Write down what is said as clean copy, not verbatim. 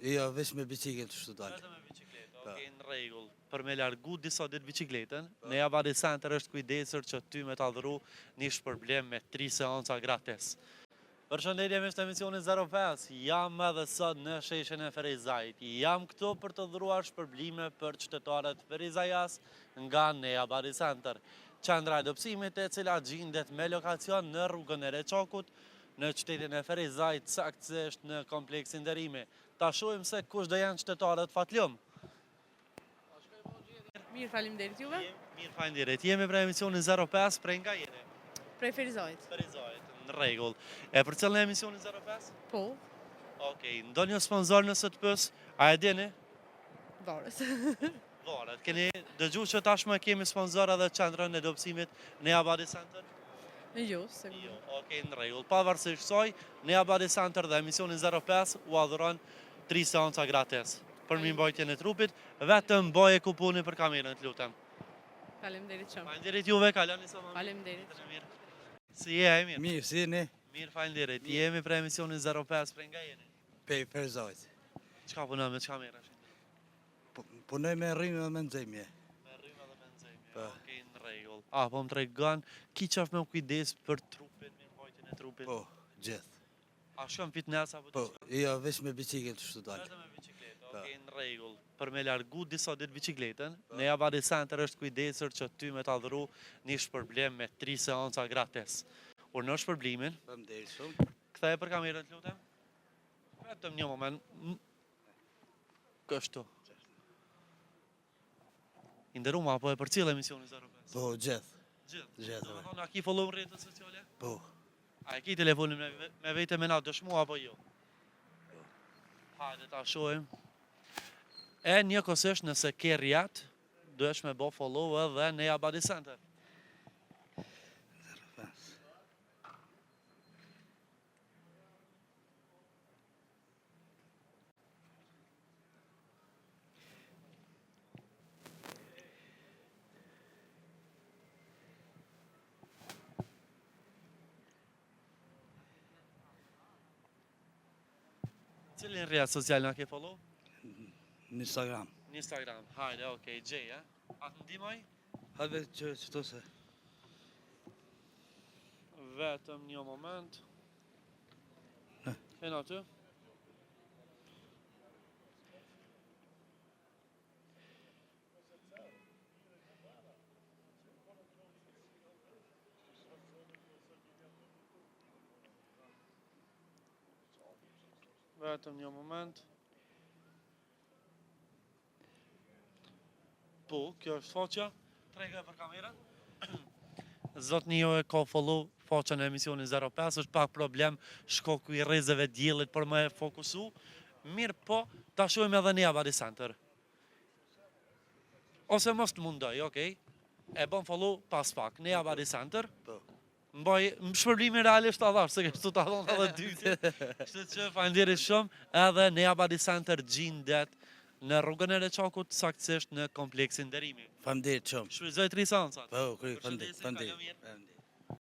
Jo, veç me biciklet kështu dalë. Vetëm me bicikletë, okej, në rregull. Për me largu disa ditë bicikletën, Nea Body Center është kujdesur që ty me ta dhuru një shpërblim me 3 seanca gratis. Përshëndetje me emisionin 05, jam edhe sot në sheshin e Ferizajt. Jam këtu për të dhuruar shpërblime për qytetarët Ferizajas nga Nea Body Center. Qendra e dobësimit e cila gjendet me lokacion në rrugën e Reçokut, në qytetin e Ferizajt, saktësisht në kompleksin Derimi. Ta shohim se kush do janë qytetarët fatlum. Mirë, faleminderit juve. Mirë, faleminderit. Jemi për emisionin 05, prej nga jeni? Prej Ferizajt. Ferizajt, në rregull. E për cilën emisionin 05? Po, Okej, ndonjë sponsor nëse të pës, a e dini? varet. Varet. Keni dëgjuar që tashmë kemi sponsor edhe qendrën e dobësimit Nea Body Center? Jo, se Jo, okej, në rregull. Pavarësisht kësaj, Nea Body Center dhe emisionin 05 u adhuron 3 seanca gratis për mirëmbajtjen e trupit, vetëm baje kuponi për kamerën, të lutem. faleminderit shumë. Faleminderit juve, kaloni sa më mirë. Faleminderit. Si je, Emir? Mirë, si ne? Mirë, faleminderit. Jemi për emisionin 05, prej nga jeni? Ferizajt. Çka punon me çka merresh? Punoj me rrimë dhe me nxemje. Me rrymë dhe me nxemje. Po. Okej, në rregull. Po më tregon ki qaf me kujdes për trupin, mirëmbajtjen e trupit. Po, gjithë. A shkon fitness apo Po, diçka? jo, veç me biciklet kështu dalë. Vetëm me bicikletë, okej, në rregull. Për me largu disa ditë bicikletën, Nea Body Center është kujdesur që ty me ta dhuru një shpërblim me 3 seanca gratis. Urno shpërblimin, Faleminderit shumë. kthej për kamerën, të lutem. Vetëm një moment. Kështu. I nderuar apo e përcjell emisionin 05? Po, gjithë. Gjithë. Gjithë. Do të thonë, a ki follow në rrjetet sociale? Po, A e ki telefonin me vete me na dëshmu apo jo? Hajde ta shohim. E njëkohësisht nëse ke rjat, duhesh me bo follow edhe Nea Body Center. Cilin rrjet social na ke follow? në Instagram. Në Instagram. Hajde, okej, gjej, a? A të ndihmoj? Hajde qëto se. Vetëm një moment. Hena aty. Vetëm një moment. Po, kjo është faqja. Trega për kamerën. Zotni jo e ka follow faqen e emisionin 05, është pak problem shkoku i rrezeve diellit për me fokusu. Mirë po, ta shohim edhe Nea Body Center. Ose mos të mundoj, okej? E bën follow pas pak. Nea Body Center. Po. Mbaj shpërblimi realisht ta dhash, se kështu ta dhon edhe dytë. Kështu që faleminderit shumë, edhe Nea Body Center gjendet në rrugën e Reçokut, saktësisht në kompleksin Derimi. Faleminderit shumë. Shfrytëzoj 3 seancat. Po, faleminderit. Përshëndetje, Faleminderit. kalë mirë. Faleminderit.